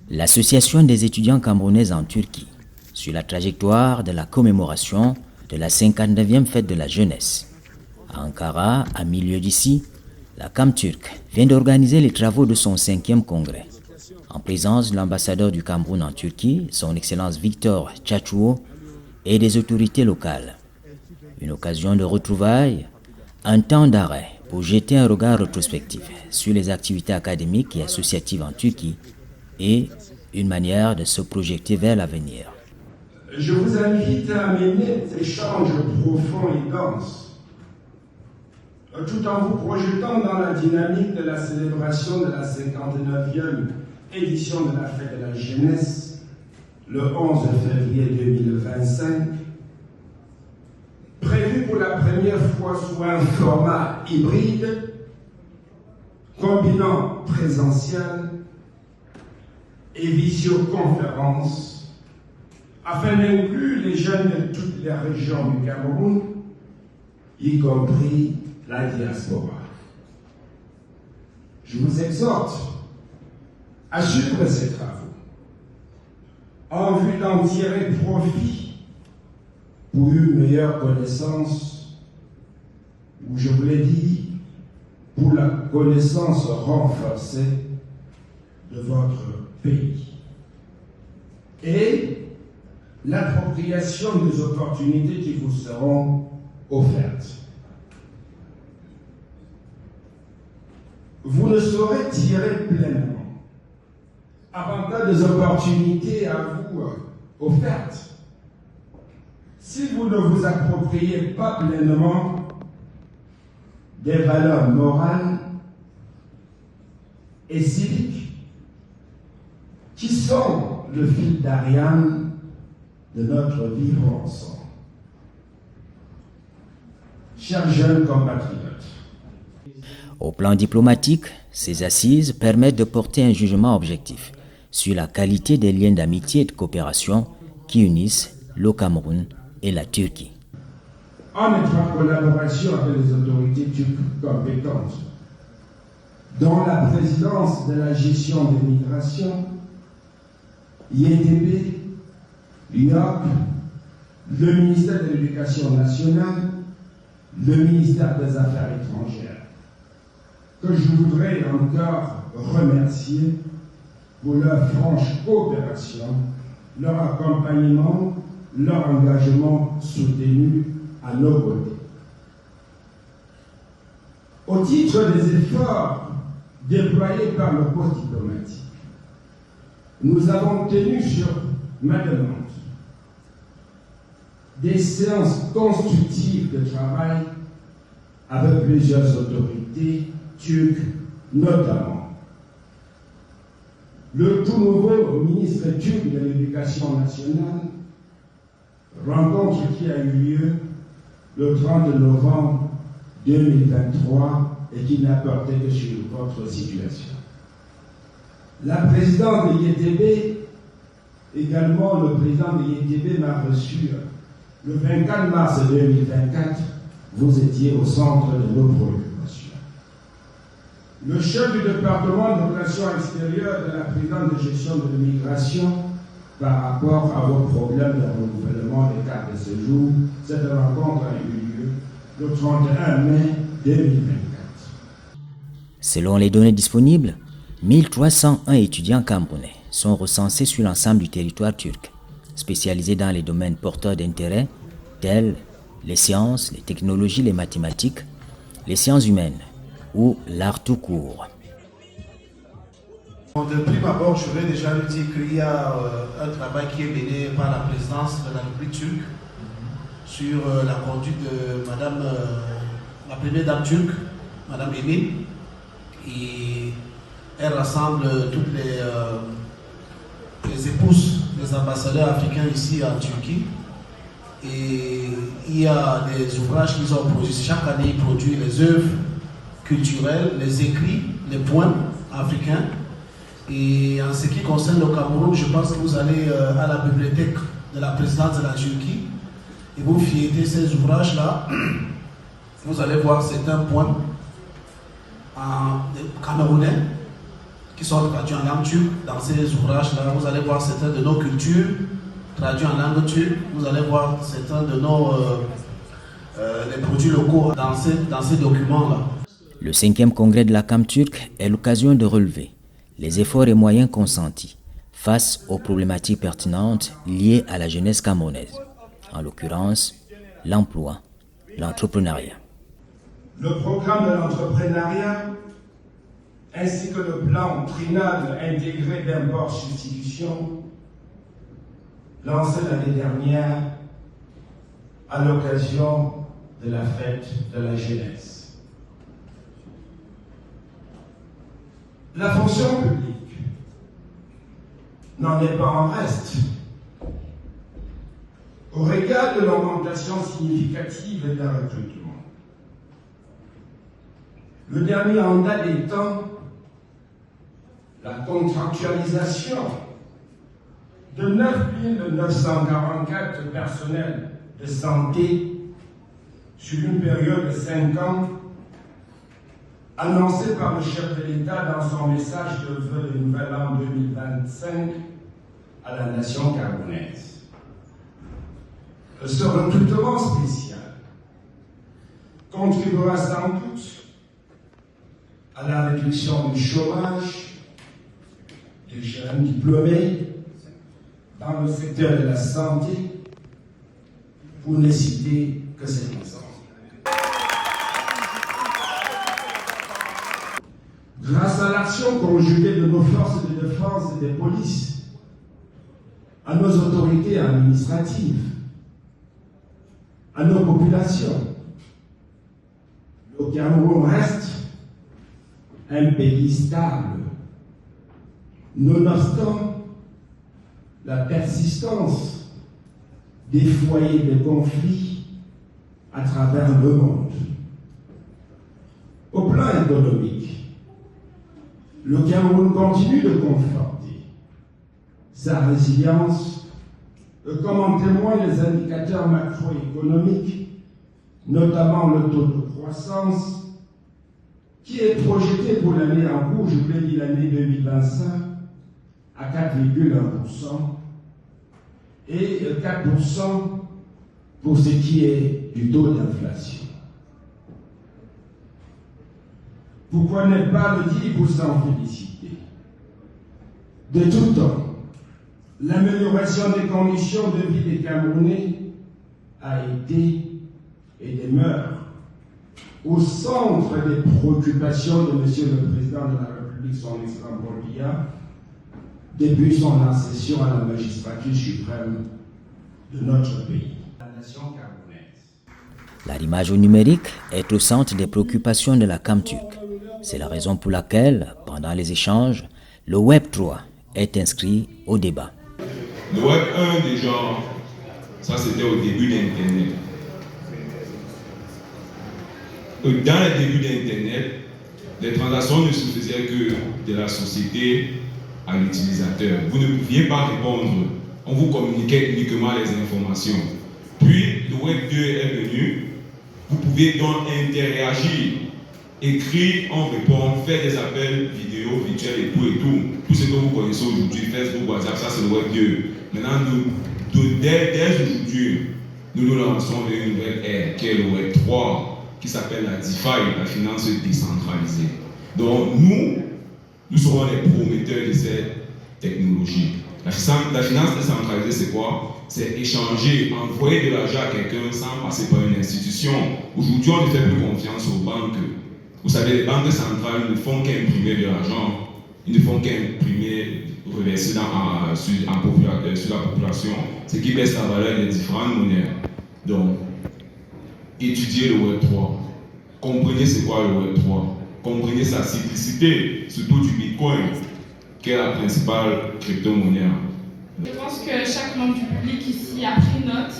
L'Association des étudiants camerounais en Turquie, sur la trajectoire de la commémoration de la 59e fête de la jeunesse. À Ankara, à milieu d'ici, la CAM turque vient d'organiser les travaux de son 5e congrès, en présence de l'ambassadeur du Cameroun en Turquie, son Excellence Victor Tchatchouo, et des autorités locales. Une occasion de retrouvailles, un temps d'arrêt pour jeter un regard rétrospectif sur les activités académiques et associatives en Turquie et une manière de se projeter vers l'avenir. Je vous invite à mener des échanges profonds et denses, tout en vous projetant dans la dynamique de la célébration de la 59e édition de la fête de la jeunesse, le 11 février 2025, prévue pour la première fois sous un format hybride, combinant présentiel et visioconférence, afin d'inclure les jeunes de toutes les régions du Cameroun, y compris la diaspora. Je vous exhorte à suivre ces travaux en vue d'en tirer profit pour une meilleure connaissance, ou je vous l'ai dit, pour la connaissance renforcée de votre pays et l'appropriation des opportunités qui vous seront offertes. Vous ne saurez tirer pleinement avantage des opportunités à vous offertes si vous ne vous appropriez pas pleinement des valeurs morales et civiques qui sont le fil d'Ariane de notre vivre ensemble. Chers jeunes compatriotes, au plan diplomatique, ces assises permettent de porter un jugement objectif sur la qualité des liens d'amitié et de coopération qui unissent le Cameroun et la Turquie. En étroite collaboration avec les autorités turques compétentes, dont la présidence de la gestion des migrations, IEDB, l'UOC, le ministère de l'Éducation nationale, le ministère des Affaires étrangères, que je voudrais encore remercier pour leur franche coopération, leur accompagnement, leur engagement soutenu à nos côtés. Au titre des efforts déployés par le corps diplomatique, nous avons tenu sur ma demande des séances constructives de travail avec plusieurs autorités turques, notamment le tout nouveau ministre turc de l'Éducation nationale, rencontre qui a eu lieu le 30 novembre 2023 et qui n'a porté que sur votre situation. La présidente de l'IETB, également le président de l'IETB m'a reçu le 24 mars 2024, vous étiez au centre de nos préoccupations. Le chef du département de relations extérieures de la présidente de gestion de l'immigration par rapport à vos problèmes de renouvellement des cartes de séjour, cette rencontre a eu lieu le 31 mai 2024. Selon les données disponibles, 1301 étudiants camerounais sont recensés sur l'ensemble du territoire turc, spécialisés dans les domaines porteurs d'intérêt tels les sciences, les technologies, les mathématiques, les sciences humaines ou l'art tout court. De prime abord, je vais déjà lui dire qu'il y a un travail qui est mené par la présidence de la République turque sur la conduite de Madame, la première dame turque, Madame Emine. Et elle rassemble toutes les épouses des ambassadeurs africains ici en Turquie. Et il y a des ouvrages qu'ils ont produits. Chaque année, ils produisent les œuvres culturelles, les écrits, les poèmes africains. Et en ce qui concerne le Cameroun, je pense que vous allez à la bibliothèque de la présidence de la Turquie. Et vous feuilletez ces ouvrages-là, vous allez voir certains points en camerounais qui sont traduits en langue turque. Dans ces ouvrages-là, vous allez voir certaines de nos cultures traduits en langue turque. Vous allez voir certains de nos les produits locaux dans ces documents-là. Le 5e congrès de la CAM turque est l'occasion de relever les efforts et moyens consentis face aux problématiques pertinentes liées à la jeunesse camerounaise, en l'occurrence l'emploi, l'entrepreneuriat. Le programme de l'entrepreneuriat ainsi que le plan trinal intégré d'import-substitution lancé l'année dernière à l'occasion de la fête de la jeunesse. La fonction publique n'en est pas en reste. Au regard de l'augmentation significative de la recrutement, le dernier en date étant la contractualisation de 9 944 personnels de santé sur une période de 5 ans, annoncée par le chef de l'État dans son message de vœux de Nouvel An 2025 à la nation camerounaise. Ce recrutement spécial contribuera sans doute à la réduction du chômage des jeunes diplômés dans le secteur de la santé, pour ne citer que cet exemple. Grâce à l'action conjuguée de nos forces de défense et des polices, à nos autorités administratives, à nos populations, le Cameroun reste un pays stable, nonobstant la persistance des foyers de conflits à travers le monde. Au plan économique, le Cameroun continue de conforter sa résilience, comme en témoignent les indicateurs macroéconomiques, notamment le taux de croissance, qui est projeté pour l'année en cours, je vous l'ai dit, l'année 2025, à 4,1%, et 4% pour ce qui est du taux d'inflation. Pourquoi ne pas le 10% félicité? De tout temps, l'amélioration des conditions de vie des Camerounais a été et demeure au centre des préoccupations de M. le Président de la République, son Excellence Paul Biya, depuis son accession à la magistrature suprême de notre pays, la nation camerounaise. L'arrimage au numérique est au centre des préoccupations de la CAM turque. C'est la raison pour laquelle, pendant les échanges, le Web 3 est inscrit au débat. Le Web 1, déjà, ça c'était au début d'Internet. Dans le début d'Internet, les transactions ne se faisaient que de la société à l'utilisateur. Vous ne pouviez pas répondre, on vous communiquait uniquement les informations. Puis le Web 2 est venu, vous pouvez donc interagir, écrire, on répond, faire des appels vidéo, virtuels et tout. Tout ce que vous connaissez aujourd'hui, Facebook, WhatsApp, ça c'est le Web 2. Maintenant, dès aujourd'hui, nous lançons une nouvelle ère qui est le Web 3, qui s'appelle la DeFi, la finance décentralisée. Donc nous serons les prometteurs de cette technologie. La finance décentralisée, c'est quoi? C'est échanger, envoyer de l'argent à quelqu'un sans passer par une institution. Aujourd'hui, on ne fait plus confiance aux banques. Vous savez, les banques centrales ne font qu'imprimer de l'argent. Ils ne font qu'imprimer, reverser sur la population, ce qui baisse la valeur des différentes monnaies. Donc, étudiez le Web 3. Comprenez c'est quoi le Web 3. Comprenez sa cyclicité, surtout du Bitcoin, qui est la principale crypto-monnaie. Je pense que chaque membre du public ici a pris note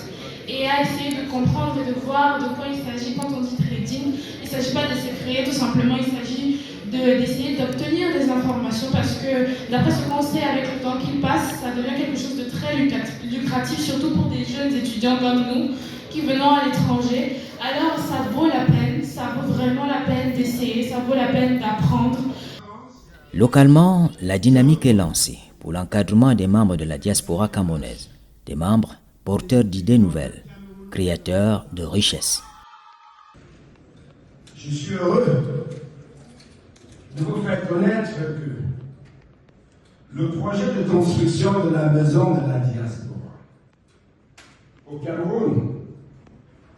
et a essayé de comprendre et de voir de quoi il s'agit quand on dit trading. Il ne s'agit pas de se créer, tout simplement, il s'agit d'essayer d'obtenir des informations parce que d'après ce qu'on sait avec le temps qui passe, ça devient quelque chose de très lucratif, surtout pour des jeunes étudiants comme nous qui venons à l'étranger. Alors ça vaut la peine, ça vaut vraiment la peine d'essayer, ça vaut la peine d'apprendre. Localement, la dynamique est lancée pour l'encadrement des membres de la diaspora camerounaise, des membres porteurs d'idées nouvelles, créateurs de richesses. Je suis heureux de vous faire connaître que le projet de construction de la maison de la diaspora au Cameroun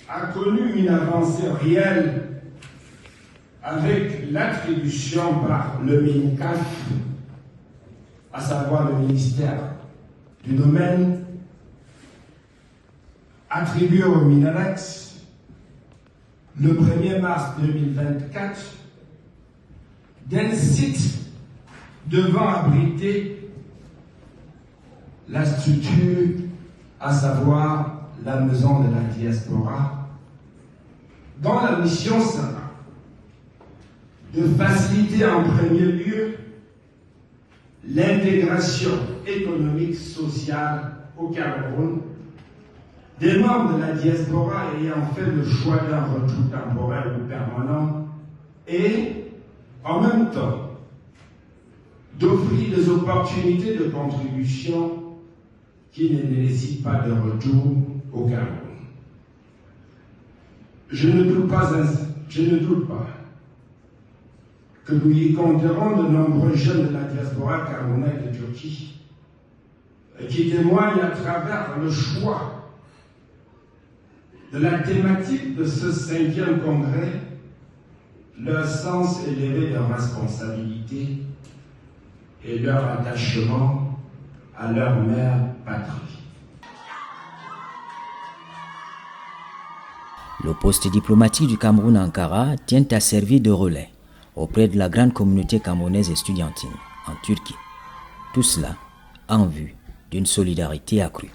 a connu une avancée réelle avec l'attribution par le MINCAF, à savoir le ministère du domaine, attribué au Minarex le 1er mars 2024 d'un site devant abriter la structure, à savoir la maison de la diaspora, dont la mission sera de faciliter en premier lieu l'intégration économique, sociale au Cameroun des membres de la diaspora ayant fait le choix d'un retour temporaire ou permanent et, en même temps, d'offrir des opportunités de contribution qui ne nécessitent pas de retour au Cameroun. Je ne doute pas que nous y compterons de nombreux jeunes de la diaspora camerounaise de Turquie qui témoignent à travers le choix de la thématique de ce 5e congrès leur sens élevé de responsabilité et leur attachement à leur mère patrie. Le poste diplomatique du Cameroun à Ankara tient à servir de relais auprès de la grande communauté camerounaise estudiantine en Turquie. Tout cela en vue d'une solidarité accrue.